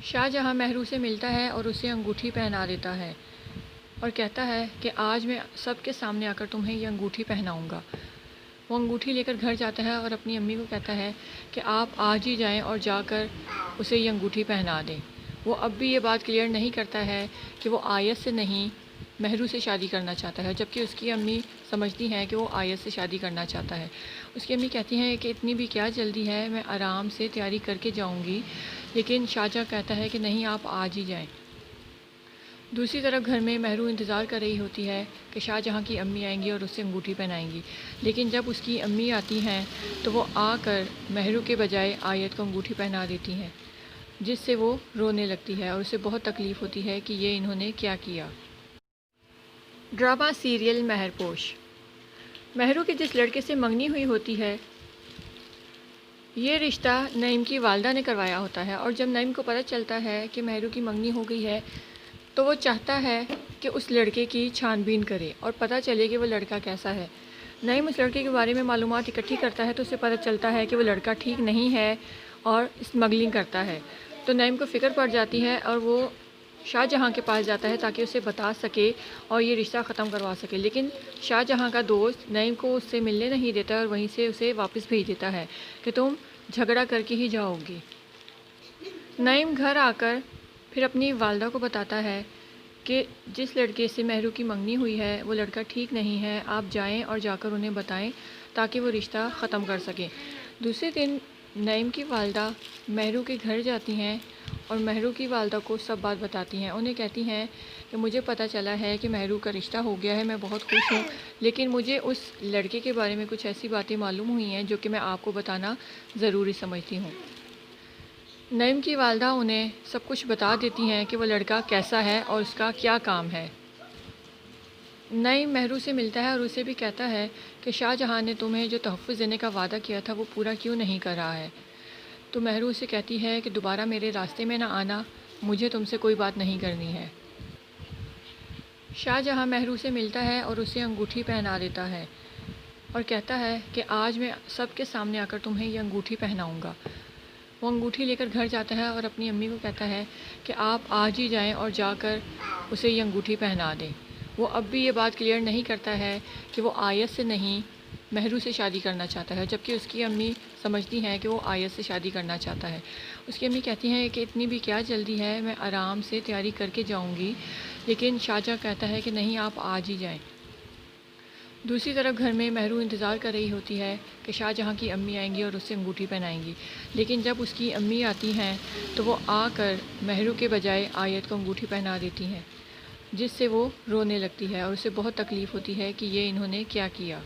شاہجہاں مہرو سے ملتا ہے اور اسے انگوٹھی پہنا دیتا ہے اور کہتا ہے کہ آج میں سب کے سامنے آ کر تمہیں یہ انگوٹھی پہناؤں گا۔ وہ انگوٹھی لے کر گھر جاتا ہے اور اپنی امی کو کہتا ہے کہ آپ آج ہی جائیں اور جا کر اسے یہ انگوٹھی پہنا دیں۔ وہ اب بھی یہ بات کلیئر نہیں کرتا ہے کہ وہ آیت سے نہیں مہرو سے شادی کرنا چاہتا ہے، جبکہ اس کی امی سمجھتی ہیں کہ وہ آیت سے شادی کرنا چاہتا ہے۔ اس کی امی کہتی ہیں کہ اتنی بھی کیا جلدی ہے، میں آرام سے تیاری کر کے جاؤں گی، لیکن شاہجہاں کہتا ہے کہ نہیں، آپ آج ہی جائیں۔ دوسری طرف گھر میں مہرو انتظار کر رہی ہوتی ہے کہ شاہجہاں کی امی آئیں گی اور اسے انگوٹھی پہنائیں گی، لیکن جب اس کی امی آتی ہیں تو وہ آ کر مہرو کے بجائے آیت کو انگوٹھی پہنا دیتی ہیں، جس سے وہ رونے لگتی ہے اور اسے بہت تکلیف ہوتی ہے کہ یہ انہوں نے کیا کیا۔ Drama serial مہرپوش۔ مہرو کے جس لڑکے سے منگنی ہوئی ہوتی ہے، یہ رشتہ نعیم کی والدہ نے کروایا ہوتا ہے، اور جب نعیم کو پتہ چلتا ہے کہ مہرو کی منگنی ہو گئی ہے تو وہ چاہتا ہے کہ اس لڑکے کی چھان بین کرے اور پتہ چلے کہ وہ لڑکا کیسا ہے۔ نعیم اس لڑکے کے بارے میں معلومات اکٹھی کرتا ہے تو اسے پتہ چلتا ہے کہ وہ لڑکا ٹھیک نہیں ہے اور اسمگلنگ کرتا ہے، تو نعیم کو فکر پڑ جاتی ہے اور وہ شاہجہاں کے پاس جاتا ہے تاکہ اسے بتا سکے اور یہ رشتہ ختم کروا سکے، لیکن شاہجہاں کا دوست نعیم کو اس سے ملنے نہیں دیتا اور وہیں سے اسے واپس بھیج دیتا ہے کہ تم جھگڑا کر کے ہی جاؤ گی۔ نعیم گھر آ کر پھر اپنی والدہ کو بتاتا ہے کہ جس لڑکے سے مہرو کی منگنی ہوئی ہے وہ لڑکا ٹھیک نہیں ہے، آپ جائیں اور جا کر انہیں بتائیں تاکہ وہ رشتہ ختم کر سکیں۔ دوسرے دن نعیم کی والدہ مہرو کے گھر جاتی ہیں اور مہرو کی والدہ کو سب بات بتاتی ہیں۔ انہیں کہتی ہیں کہ مجھے پتہ چلا ہے کہ مہرو کا رشتہ ہو گیا ہے، میں بہت خوش ہوں، لیکن مجھے اس لڑکے کے بارے میں کچھ ایسی باتیں معلوم ہوئی ہیں جو کہ میں آپ کو بتانا ضروری سمجھتی ہوں۔ نعیم کی والدہ انہیں سب کچھ بتا دیتی ہیں کہ وہ لڑکا کیسا ہے اور اس کا کیا کام ہے۔ نعیم مہرو سے ملتا ہے اور اسے بھی کہتا ہے کہ شاہجہاں نے تمہیں جو تحفظ دینے کا وعدہ کیا تھا وہ پورا کیوں نہیں کر رہا ہے۔ تو مہرو اسے کہتی ہے کہ دوبارہ میرے راستے میں نہ آنا، مجھے تم سے کوئی بات نہیں کرنی ہے۔ شاہجہاں مہرو سے ملتا ہے اور اسے انگوٹھی پہنا دیتا ہے اور کہتا ہے کہ آج میں سب کے سامنے آ کر تمہیں یہ انگوٹھی پہناؤں گا۔ وہ انگوٹھی لے کر گھر جاتا ہے اور اپنی امی کو کہتا ہے کہ آپ آج ہی جائیں اور جا کر اسے یہ انگوٹھی پہنا دیں۔ وہ اب بھی یہ بات کلیئر نہیں کرتا ہے کہ وہ آیت سے نہیں مہرو سے شادی کرنا چاہتا ہے، جبکہ اس کی امی سمجھتی ہیں کہ وہ آیت سے شادی کرنا چاہتا ہے۔ اس کی امی کہتی ہیں کہ اتنی بھی کیا جلدی ہے، میں آرام سے تیاری کر کے جاؤں گی، لیکن شاہجہاں کہتا ہے کہ نہیں، آپ آج ہی جائیں۔ دوسری طرف گھر میں مہرو انتظار کر رہی ہوتی ہے کہ شاہجہاں کی امی آئیں گی اور اسے انگوٹھی پہنائیں گی، لیکن جب اس کی امی آتی ہیں تو وہ آ کر مہرو کے بجائے آیت کو انگوٹھی پہنا دیتی ہیں، جس سے وہ رونے لگتی ہے اور اسے بہت تکلیف ہوتی ہے کہ یہ انہوں نے کیا کیا۔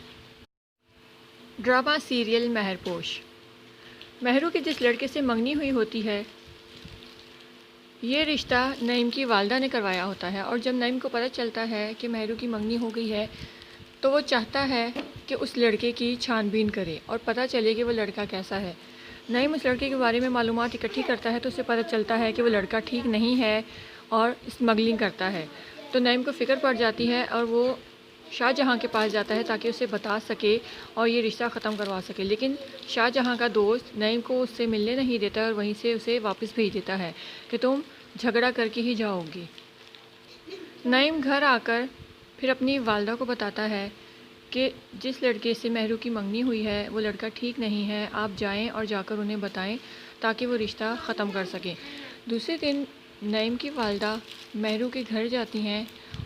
Drama serial مہرپوش۔ مہرو کی جس لڑکے سے منگنی ہوئی ہوتی ہے، یہ رشتہ نعیم کی والدہ نے کروایا ہوتا ہے، اور جب نعیم کو پتہ چلتا ہے کہ مہرو کی منگنی ہو گئی ہے تو وہ چاہتا ہے کہ اس لڑکے کی چھان بین کرے اور پتہ چلے کہ وہ لڑکا کیسا ہے۔ نعیم اس لڑکے کے بارے میں معلومات اکٹھی کرتا ہے تو اسے پتہ چلتا ہے کہ وہ لڑکا ٹھیک نہیں ہے اور اسمگلنگ کرتا ہے، تو نعیم کو فکر پڑ جاتی ہے اور وہ شاہجہاں کے پاس جاتا ہے تاکہ اسے بتا سکے اور یہ رشتہ ختم کروا سکے، لیکن شاہجہاں کا دوست نعیم کو اس سے ملنے نہیں دیتا اور وہیں سے اسے واپس بھیج دیتا ہے کہ تم جھگڑا کر کے ہی جاؤ گی۔ نعیم گھر آ کر پھر اپنی والدہ کو بتاتا ہے کہ جس لڑکے سے مہرو کی منگنی ہوئی ہے وہ لڑکا ٹھیک نہیں ہے، آپ جائیں اور جا کر انہیں بتائیں تاکہ وہ رشتہ ختم کر سکیں۔ دوسرے دن نعیم کی والدہ مہرو کے گھر جاتی ہیں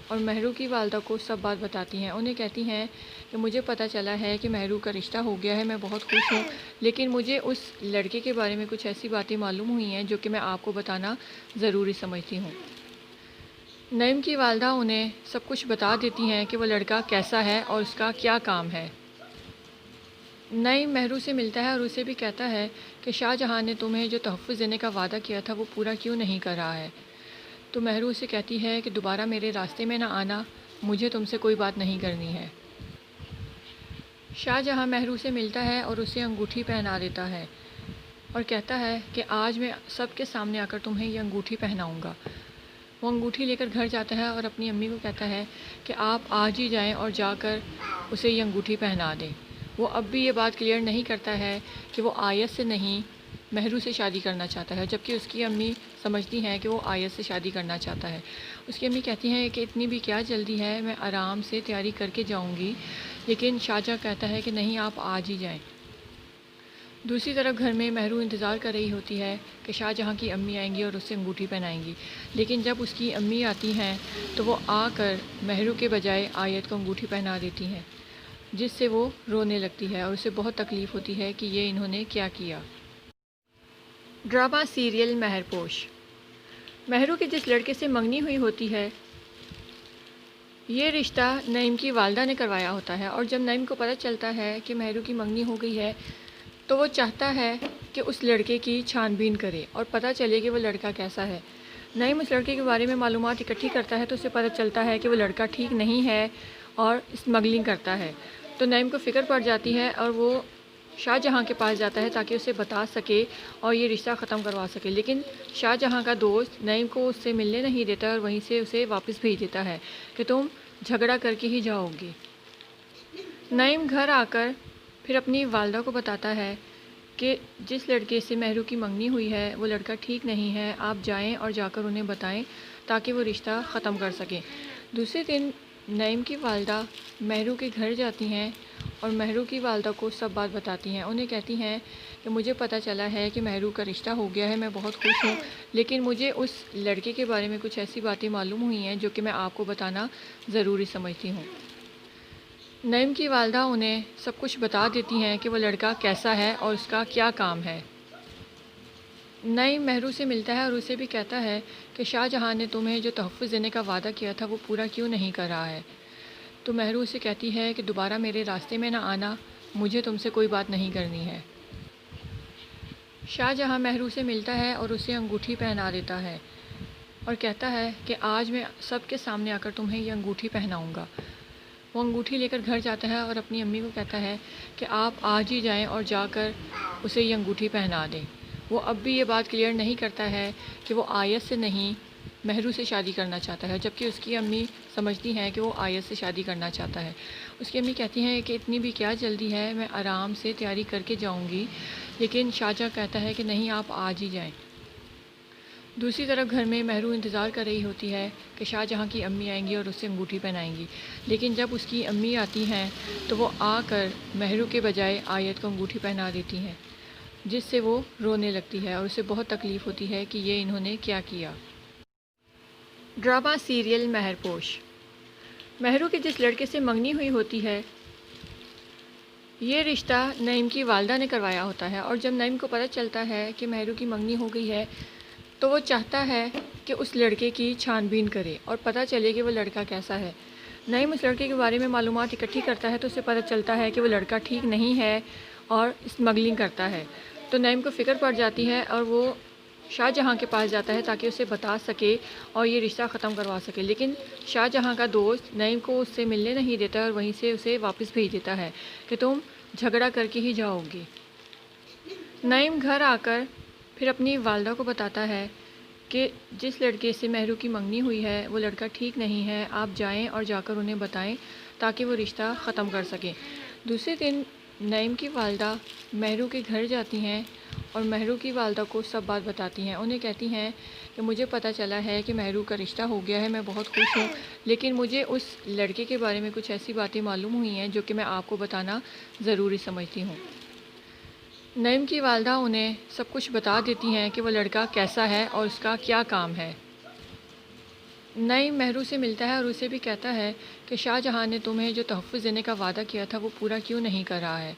اور مہرو کی والدہ کو سب بات بتاتی ہیں۔ انہیں کہتی ہیں کہ مجھے پتہ چلا ہے کہ مہرو کا رشتہ ہو گیا ہے، میں بہت خوش ہوں، لیکن مجھے اس لڑکے کے بارے میں کچھ ایسی باتیں معلوم ہوئی ہیں جو کہ میں آپ کو بتانا ضروری سمجھتی ہوں۔ نعیم کی والدہ انہیں سب کچھ بتا دیتی ہیں کہ وہ لڑکا کیسا ہے اور اس کا کیا کام ہے۔ نعیم مہرو سے ملتا ہے اور اسے بھی کہتا ہے کہ شاہجہاں نے تمہیں جو تحفظ دینے کا وعدہ کیا تھا وہ پورا کیوں نہیں کر رہا ہے۔ تو مہرو اسے کہتی ہے کہ دوبارہ میرے راستے میں نہ آنا، مجھے تم سے کوئی بات نہیں کرنی ہے۔ شاہجہاں مہرو سے ملتا ہے اور اسے انگوٹھی پہنا دیتا ہے اور کہتا ہے کہ آج میں سب کے سامنے آ کر تمہیں یہ انگوٹھی پہناؤں گا۔ وہ انگوٹھی لے کر گھر جاتا ہے اور اپنی امی کو کہتا ہے کہ آپ آج ہی جائیں اور جا کر اسے یہ انگوٹھی پہنا دیں۔ وہ اب بھی یہ بات کلیئر نہیں کرتا ہے کہ وہ آیت سے نہیں، مہرو سے شادی کرنا چاہتا ہے، جبکہ اس کی امی سمجھتی ہیں کہ وہ آیت سے شادی کرنا چاہتا ہے۔ اس کی امی کہتی ہیں کہ اتنی بھی کیا جلدی ہے، میں آرام سے تیاری کر کے جاؤں گی، لیکن شاہجہاں کہتا ہے کہ نہیں، آپ آج ہی جائیں۔ دوسری طرف گھر میں مہرو انتظار کر رہی ہوتی ہے کہ شاہجہاں کی امی آئیں گی اور اسے انگوٹھی پہنائیں گی، لیکن جب اس کی امی آتی ہیں تو وہ آ کر مہرو کے بجائے آیت کو انگوٹھی پہنا دیتی ہیں، جس سے وہ رونے لگتی ہے اور اسے بہت تکلیف ہوتی ہے کہ یہ انہوں نے کیا کیا۔ Drama serial مہرپوش۔ مہرو کی جس لڑکے سے منگنی ہوئی ہوتی ہے، یہ رشتہ نعیم کی والدہ نے کروایا ہوتا ہے، اور جب نعیم کو پتہ چلتا ہے کہ مہرو کی منگنی ہو گئی ہے تو وہ چاہتا ہے کہ اس لڑکے کی چھان بین کرے اور پتہ چلے کہ وہ لڑکا کیسا ہے۔ نعیم اس لڑکے کے بارے میں معلومات اکٹھی کرتا ہے تو اسے پتہ چلتا ہے کہ وہ لڑکا ٹھیک نہیں ہے اور اسمگلنگ کرتا ہے، تو نعیم کو فکر پڑ جاتی ہے اور وہ شاہجہاں کے پاس جاتا ہے تاکہ اسے بتا سکے اور یہ رشتہ ختم کروا سکے، لیکن شاہجہاں کا دوست نعیم کو اس سے ملنے نہیں دیتا اور وہیں سے اسے واپس بھیج دیتا ہے کہ تم جھگڑا کر کے ہی جاؤ گی۔ نعیم گھر آ کر پھر اپنی والدہ کو بتاتا ہے کہ جس لڑکے سے مہرو کی منگنی ہوئی ہے وہ لڑکا ٹھیک نہیں ہے، آپ جائیں اور جا کر انہیں بتائیں تاکہ وہ رشتہ ختم کر سکیں۔ دوسرے دن نعیم کی والدہ مہرو کے گھر جاتی ہیں اور مہرو کی والدہ کو سب بات بتاتی ہیں۔ انہیں کہتی ہیں کہ مجھے پتہ چلا ہے کہ مہرو کا رشتہ ہو گیا ہے، میں بہت خوش ہوں، لیکن مجھے اس لڑکے کے بارے میں کچھ ایسی باتیں معلوم ہوئی ہیں جو کہ میں آپ کو بتانا ضروری سمجھتی ہوں۔ نعیم کی والدہ انہیں سب کچھ بتا دیتی ہیں کہ وہ لڑکا کیسا ہے اور اس کا کیا کام ہے۔ نعیم مہرو سے ملتا ہے اور اسے بھی کہتا ہے کہ شاہجہاں نے تمہیں جو تحفظ دینے کا وعدہ کیا تھا وہ پورا کیوں نہیں کر رہا ہے۔ تو مہرو اسے کہتی ہے کہ دوبارہ میرے راستے میں نہ آنا، مجھے تم سے کوئی بات نہیں کرنی ہے۔ شاہجہاں مہرو سے ملتا ہے اور اسے انگوٹھی پہنا دیتا ہے اور کہتا ہے کہ آج میں سب کے سامنے آ کر تمہیں یہ انگوٹھی پہناؤں گا۔ وہ انگوٹھی لے کر گھر جاتا ہے اور اپنی امی کو کہتا ہے کہ آپ آج ہی جائیں اور جا کر اسے یہ انگوٹھی پہنا دیں۔ وہ اب بھی یہ بات کلیئر نہیں کرتا ہے کہ وہ آیت سے نہیں، مہرو سے شادی کرنا چاہتا ہے، جبکہ اس کی امی سمجھتی ہیں کہ وہ آیت سے شادی کرنا چاہتا ہے۔ اس کی امی کہتی ہیں کہ اتنی بھی کیا جلدی ہے، میں آرام سے تیاری کر کے جاؤں گی، لیکن شاہجہاں کہتا ہے کہ نہیں، آپ آج ہی جائیں۔ دوسری طرف گھر میں مہرو انتظار کر رہی ہوتی ہے کہ شاہ جہاں کی امی آئیں گی اور اسے انگوٹھی پہنائیں گی، لیکن جب اس کی امی آتی ہیں تو وہ آ کر مہرو کے بجائے آیت کو انگوٹھی پہنا دیتی ہیں، جس سے وہ رونے لگتی ہے اور اسے بہت تکلیف ہوتی ہے کہ یہ انہوں نے کیا کیا۔ Drama serial مہرپوش۔ مہرو کے جس لڑکے سے منگنی ہوئی ہوتی ہے، یہ رشتہ نعیم کی والدہ نے کروایا ہوتا ہے، اور جب نعیم کو پتہ چلتا ہے کہ مہرو کی منگنی ہو گئی ہے تو وہ چاہتا ہے کہ اس لڑکے کی چھان بین کرے اور پتہ چلے کہ وہ لڑکا کیسا ہے۔ نعیم اس لڑکے کے بارے میں معلومات اکٹھی کرتا ہے تو اسے پتہ چلتا ہے کہ وہ لڑکا ٹھیک نہیں ہے اور اسمگلنگ کرتا ہے، تو نعیم کو فکر پڑ جاتی ہے اور وہ شاہ جہاں کے پاس جاتا ہے تاکہ اسے بتا سکے اور یہ رشتہ ختم کروا سکے، لیکن شاہ جہاں کا دوست نعیم کو اس سے ملنے نہیں دیتا اور وہیں سے اسے واپس بھیج دیتا ہے کہ تم جھگڑا کر کے ہی جاؤ گی۔ نعیم گھر آ کر پھر اپنی والدہ کو بتاتا ہے کہ جس لڑکے سے مہرو کی منگنی ہوئی ہے وہ لڑکا ٹھیک نہیں ہے، آپ جائیں اور جا کر انہیں بتائیں تاکہ وہ رشتہ ختم کر سکیں۔ دوسرے دن نعیم کی والدہ مہرو کے گھر جاتی ہیں اور مہرو کی والدہ کو سب بات بتاتی ہیں، انہیں کہتی ہیں کہ مجھے پتہ چلا ہے کہ مہرو کا رشتہ ہو گیا ہے، میں بہت خوش ہوں، لیکن مجھے اس لڑکے کے بارے میں کچھ ایسی باتیں معلوم ہوئی ہیں جو کہ میں آپ کو بتانا ضروری سمجھتی ہوں۔ نعیم کی والدہ انہیں سب کچھ بتا دیتی ہیں کہ وہ لڑکا کیسا ہے اور اس کا کیا کام ہے۔ نعیم مہرو سے ملتا ہے اور اسے بھی کہتا ہے کہ شاہ جہاں نے تمہیں جو تحفظ دینے کا وعدہ کیا تھا وہ پورا کیوں نہیں کر رہا ہے،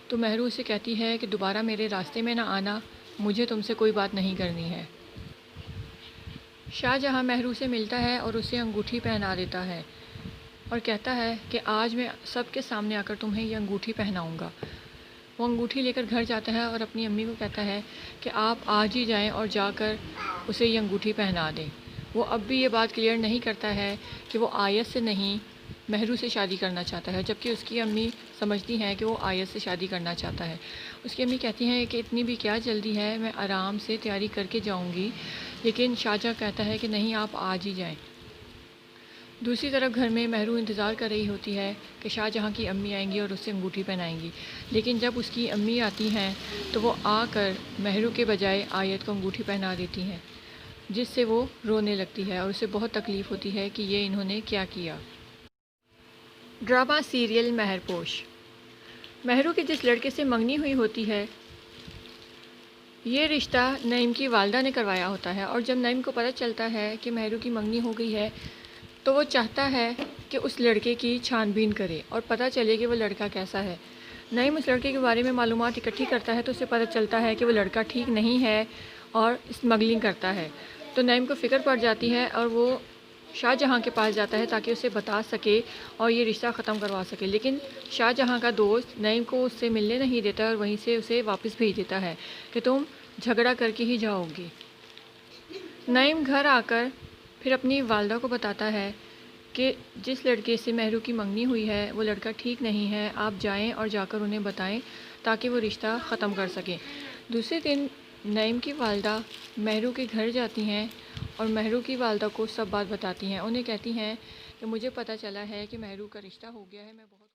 تو مہرو اسے کہتی ہے کہ دوبارہ میرے راستے میں نہ آنا، مجھے تم سے کوئی بات نہیں کرنی ہے۔ شاہ جہاں مہرو سے ملتا ہے اور اسے انگوٹھی پہنا دیتا ہے اور کہتا ہے کہ آج میں سب کے سامنے آ کر تمہیں یہ انگوٹھی پہناؤں گا۔ وہ انگوٹھی لے کر گھر جاتا ہے اور اپنی امی کو کہتا ہے کہ آپ آج ہی جائیں اور جا کر اسے یہ انگوٹھی پہنا دیں۔ وہ اب بھی یہ بات کلیئر نہیں کرتا ہے کہ وہ آیت سے نہیں مہرو سے شادی کرنا چاہتا ہے، جبکہ اس کی امی سمجھتی ہیں کہ وہ آیت سے شادی کرنا چاہتا ہے۔ اس کی امی کہتی ہیں کہ اتنی بھی کیا جلدی ہے، میں آرام سے تیاری کر کے جاؤں گی، لیکن شاہجہاں کہتا ہے کہ نہیں، آپ آج ہی جائیں۔ دوسری طرف گھر میں مہرو انتظار کر رہی ہوتی ہے کہ شاہ جہاں کی امی آئیں گی اور اسے انگوٹھی پہنائیں گی، لیکن جب اس کی امی آتی ہیں تو وہ آ کر مہرو کے بجائے آیت کو انگوٹھی پہنا دیتی ہیں، جس سے وہ رونے لگتی ہے اور اسے بہت تکلیف ہوتی ہے کہ یہ انہوں نے کیا کیا۔ Drama serial مہرپوش۔ مہرو کے جس لڑکے سے منگنی ہوئی ہوتی ہے، یہ رشتہ نعیم کی والدہ نے کروایا ہوتا ہے، اور جب نعیم کو پتہ چلتا ہے کہ مہرو کی منگنی ہو گئی ہے تو وہ چاہتا ہے کہ اس لڑکے کی چھان بین کرے اور پتہ چلے کہ وہ لڑکا کیسا ہے۔ نعیم اس لڑکے کے بارے میں معلومات اکٹھی کرتا ہے تو اسے پتہ چلتا ہے کہ وہ لڑکا ٹھیک نہیں ہے اور اسمگلنگ کرتا ہے، تو نعیم کو فکر پڑ جاتی ہے اور وہ شاہ جہاں کے پاس جاتا ہے تاکہ اسے بتا سکے اور یہ رشتہ ختم کروا سکے، لیکن شاہ جہاں کا دوست نعیم کو اس سے ملنے نہیں دیتا اور وہیں سے اسے واپس بھیج دیتا ہے کہ تم جھگڑا کر کے ہی جاؤ گی۔ نعیم گھر آ کر پھر اپنی والدہ کو بتاتا ہے کہ جس لڑکے سے مہرو کی منگنی ہوئی ہے وہ لڑکا ٹھیک نہیں ہے، آپ جائیں اور جا کر انہیں بتائیں تاکہ وہ رشتہ ختم کر سکیں۔ دوسرے دن نعیم کی والدہ مہرو کے گھر جاتی ہیں اور مہرو کی والدہ کو سب بات بتاتی ہیں، انہیں کہتی ہیں کہ مجھے پتہ چلا ہے کہ مہرو کا رشتہ ہو گیا ہے، میں بہت